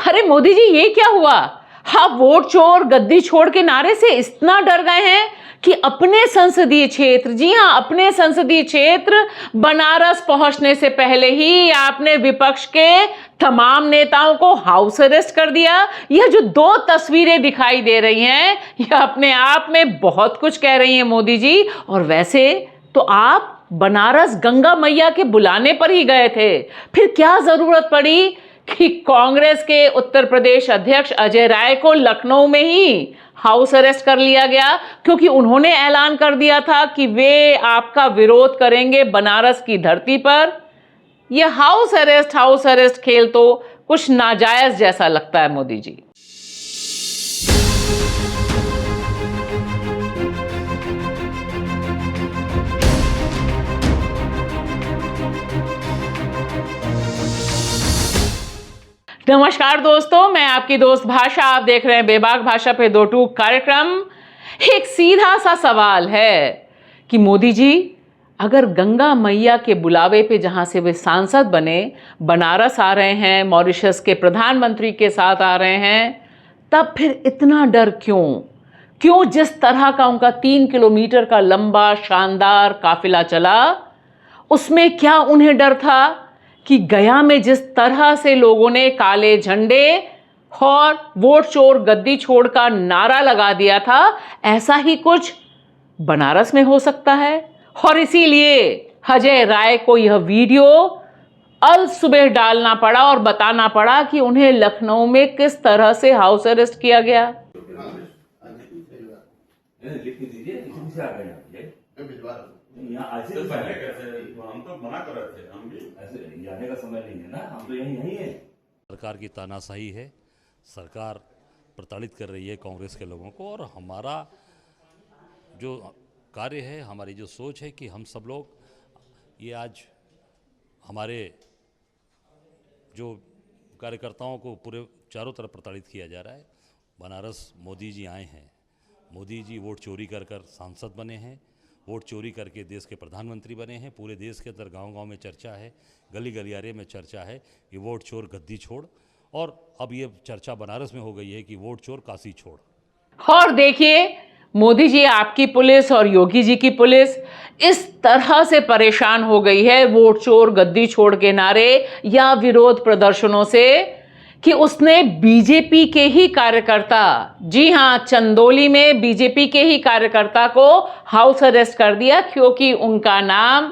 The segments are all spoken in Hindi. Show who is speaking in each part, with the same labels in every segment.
Speaker 1: अरे मोदी जी, ये क्या हुआ? आप वोट चोर गद्दी छोड़ के नारे से इतना डर गए हैं कि अपने संसदीय क्षेत्र, जी हां, अपने संसदीय क्षेत्र बनारस पहुंचने से पहले ही आपने विपक्ष के तमाम नेताओं को हाउस अरेस्ट कर दिया। यह जो दो तस्वीरें दिखाई दे रही हैं, यह अपने आप में बहुत कुछ कह रही हैं मोदी जी। और वैसे तो आप बनारस गंगा मैया के बुलाने पर ही गए थे, फिर क्या जरूरत पड़ी कि कांग्रेस के उत्तर प्रदेश अध्यक्ष अजय राय को लखनऊ में ही हाउस अरेस्ट कर लिया गया, क्योंकि उन्होंने ऐलान कर दिया था कि वे आपका विरोध करेंगे बनारस की धरती पर। यह हाउस अरेस्ट खेल तो कुछ नाजायज जैसा लगता है मोदी जी। नमस्कार दोस्तों, मैं आपकी दोस्त भाषा। आप देख रहे हैं बेबाक भाषा पे दो टूक कार्यक्रम। एक सीधा सा सवाल है कि मोदी जी, अगर गंगा मैया के बुलावे पे जहां से वे सांसद बने बनारस आ रहे हैं, मॉरिशस के प्रधानमंत्री के साथ आ रहे हैं, तब फिर इतना डर क्यों? जिस तरह का उनका 3 किलोमीटर का लंबा शानदार काफिला चला, उसमें क्या उन्हें डर था कि गया में जिस तरह से लोगों ने काले झंडे और वोट चोर गद्दी छोड़ का नारा लगा दिया था, ऐसा ही कुछ बनारस में हो सकता है? और इसीलिए अजय राय को यह वीडियो अल सुबह डालना पड़ा और बताना पड़ा कि उन्हें लखनऊ में किस तरह से हाउस अरेस्ट किया गया।
Speaker 2: यहाँ ऐसे पहले कैसे हम तो मना कर रहे थे, हम भी ऐसे जाने का समय नहीं है ना, हम तो यही है।
Speaker 3: सरकार की तानाशाही है, सरकार प्रताड़ित कर रही है कांग्रेस के लोगों को, और हमारा जो कार्य है, हमारी जो सोच है कि हम सब लोग ये आज हमारे जो कार्यकर्ताओं को पूरे चारों तरफ प्रताड़ित किया जा रहा है। बनारस मोदी जी आए हैं, मोदी जी वोट चोरी कर सांसद बने हैं, वोट चोरी करके देश के प्रधानमंत्री बने हैं। पूरे देश के अंदर गांव-गांव में चर्चा है, गली गलियारे में चर्चा है कि वोट चोर गद्दी छोड़, और अब ये चर्चा बनारस में हो गई है कि वोट चोर काशी छोड़।
Speaker 1: और देखिए मोदी जी, आपकी पुलिस और योगी जी की पुलिस इस तरह से परेशान हो गई है वोट चोर गद्दी छोड़ के नारे या विरोध प्रदर्शनों से कि उसने बीजेपी के ही कार्यकर्ता, जी हां, चंदौली में बीजेपी के ही कार्यकर्ता को हाउस अरेस्ट कर दिया, क्योंकि उनका नाम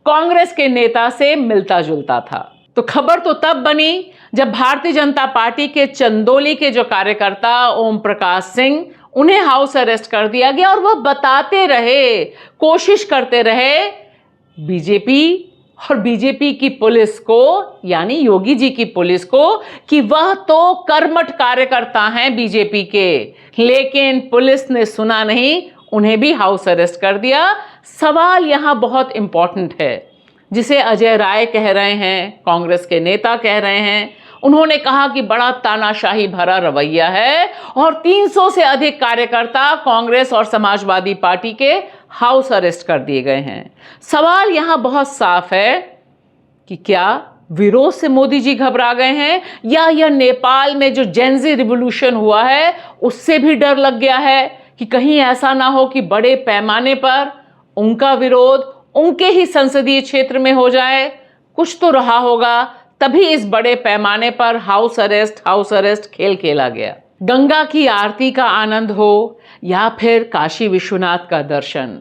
Speaker 1: कांग्रेस के नेता से मिलता जुलता था। तो खबर तो तब बनी जब भारतीय जनता पार्टी के चंदौली के जो कार्यकर्ता ओम प्रकाश सिंह, उन्हें हाउस अरेस्ट कर दिया गया, और वह बताते रहे, कोशिश करते रहे बीजेपी और बीजेपी की पुलिस को, यानी योगी जी की पुलिस को, कि वह तो कर्मठ कार्यकर्ता हैं बीजेपी के। लेकिन पुलिस ने सुना नहीं, उन्हें भी हाउस अरेस्ट कर दिया। सवाल यहां बहुत इंपॉर्टेंट है, जिसे अजय राय कह रहे हैं, कांग्रेस के नेता कह रहे हैं। उन्होंने कहा कि बड़ा तानाशाही भरा रवैया है, और 300 से अधिक कार्यकर्ता कांग्रेस और समाजवादी पार्टी के हाउस अरेस्ट कर दिए गए हैं। सवाल यहां बहुत साफ है कि क्या विरोध से मोदी जी घबरा गए हैं, या यह नेपाल में जो जेनजी रिवॉल्यूशन हुआ है उससे भी डर लग गया है कि कहीं ऐसा ना हो कि बड़े पैमाने पर उनका विरोध उनके ही संसदीय क्षेत्र में हो जाए। कुछ तो रहा होगा, तभी इस बड़े पैमाने पर हाउस अरेस्ट खेल खेला गया। गंगा की आरती का आनंद हो या फिर काशी विश्वनाथ का दर्शन,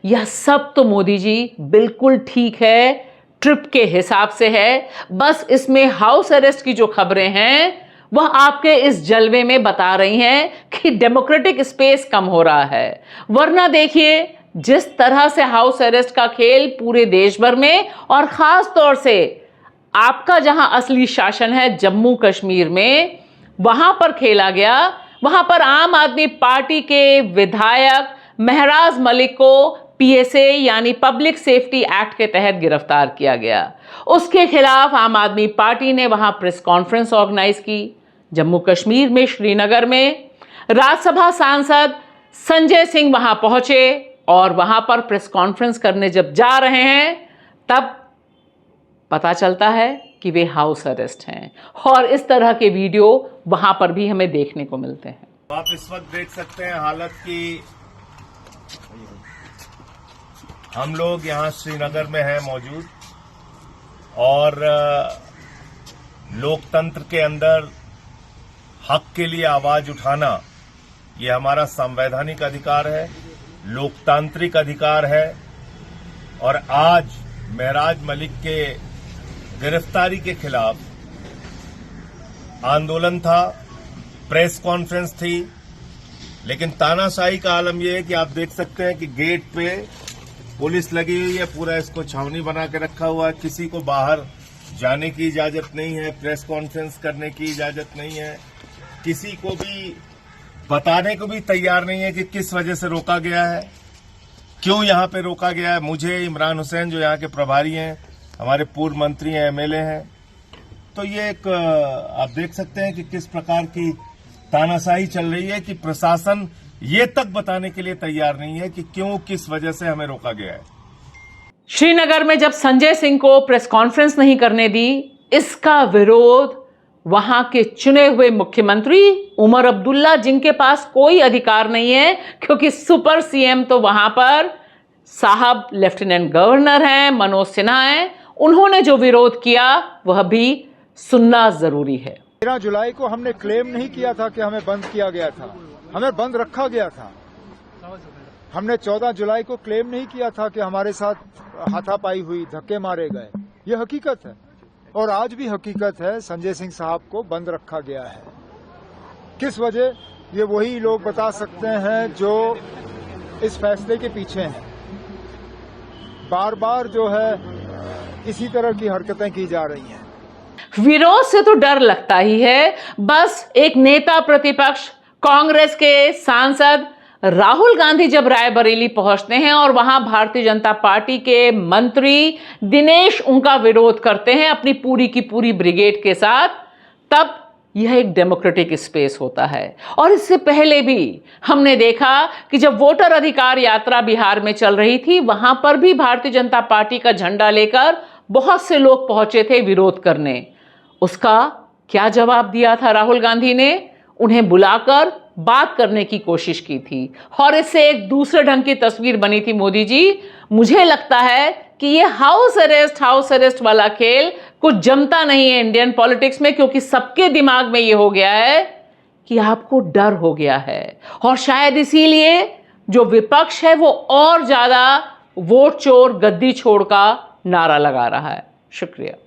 Speaker 1: यह सब तो मोदी जी बिल्कुल ठीक है, ट्रिप के हिसाब से है। बस इसमें हाउस अरेस्ट की जो खबरें हैं वह आपके इस जलवे में बता रही हैं कि डेमोक्रेटिक स्पेस कम हो रहा है। वरना देखिए, जिस तरह से हाउस अरेस्ट का खेल पूरे देश भर में और खास तौर से आपका जहां असली शासन है जम्मू कश्मीर में, वहां पर खेला गया, वहां पर आम आदमी पार्टी के विधायक महराज मलिक को पीएसए यानी पब्लिक सेफ्टी एक्ट के तहत गिरफ्तार किया गया। उसके खिलाफ आम आदमी पार्टी ने वहां प्रेस कॉन्फ्रेंस ऑर्गेनाइज की। जम्मू कश्मीर में श्रीनगर में राज्यसभा सांसद संजय सिंह वहां पहुंचे, और वहां पर प्रेस कॉन्फ्रेंस करने जब जा रहे हैं, तब पता चलता है कि वे हाउस अरेस्ट हैं। और इस तरह के वीडियो वहां पर भी हमें देखने को मिलते हैं।
Speaker 4: आप इस वक्त देख सकते हैं हालत की हम लोग यहाँ श्रीनगर में हैं मौजूद, और लोकतंत्र के अंदर हक के लिए आवाज उठाना ये हमारा संवैधानिक अधिकार है, लोकतांत्रिक अधिकार है। और आज महराज मलिक के गिरफ्तारी के खिलाफ आंदोलन था, प्रेस कॉन्फ्रेंस थी, लेकिन तानाशाही का आलम यह है कि आप देख सकते हैं कि गेट पे पुलिस लगी हुई है, पूरा इसको छावनी बना के रखा हुआ है। किसी को बाहर जाने की इजाजत नहीं है, प्रेस कॉन्फ्रेंस करने की इजाजत नहीं है, किसी को भी बताने को भी तैयार नहीं है कि किस वजह से रोका गया है, क्यों यहां पे रोका गया है। मुझे, इमरान हुसैन जो यहां के प्रभारी हैं, हमारे पूर्व मंत्री हैं, एमएलए हैं, तो ये एक आप देख सकते हैं कि किस प्रकार की तानाशाही चल रही है कि प्रशासन ये तक बताने के लिए तैयार नहीं है कि क्यों, किस वजह से हमें रोका गया है।
Speaker 1: श्रीनगर में जब संजय सिंह को प्रेस कॉन्फ्रेंस नहीं करने दी, इसका विरोध वहां के चुने हुए मुख्यमंत्री उमर अब्दुल्ला, जिनके पास कोई अधिकार नहीं है क्योंकि सुपर सीएम तो वहां पर साहब लेफ्टिनेंट गवर्नर हैं, मनोज सिन्हा हैं, उन्होंने जो विरोध किया वह भी सुनना जरूरी है।
Speaker 5: 13 जुलाई को हमने क्लेम नहीं किया था कि हमें बंद किया गया था, हमें बंद रखा गया था। हमने 14 जुलाई को क्लेम नहीं किया था कि हमारे साथ हाथापाई हुई, धक्के मारे गए। ये हकीकत है, और आज भी हकीकत है, संजय सिंह साहब को बंद रखा गया है। किस वजह, ये वही लोग बता सकते हैं जो इस फैसले के पीछे हैं। बार बार जो है इसी तरह की हरकतें की जा रही हैं।
Speaker 1: विरोध से तो डर लगता ही है। बस एक नेता प्रतिपक्ष कांग्रेस के सांसद राहुल गांधी जब रायबरेली पहुंचते हैं और वहां भारतीय जनता पार्टी के मंत्री दिनेश उनका विरोध करते हैं अपनी पूरी की पूरी ब्रिगेड के साथ, तब यह एक डेमोक्रेटिक स्पेस होता है। और इससे पहले भी हमने देखा कि जब वोटर अधिकार यात्रा बिहार में चल रही थी, वहां पर भी भारतीय जनता पार्टी का झंडा लेकर बहुत से लोग पहुंचे थे विरोध करने। उसका क्या जवाब दिया था राहुल गांधी ने? उन्हें बुलाकर बात करने की कोशिश की थी, और इससे एक दूसरे ढंग की तस्वीर बनी थी मोदी जी। मुझे लगता है कि ये हाउस अरेस्ट वाला खेल कुछ जमता नहीं है इंडियन पॉलिटिक्स में, क्योंकि सबके दिमाग में ये हो गया है कि आपको डर हो गया है, और शायद इसीलिए जो विपक्ष है वो और ज्यादा वोट चोर गद्दी छोड़ का नारा लगा रहा है। शुक्रिया।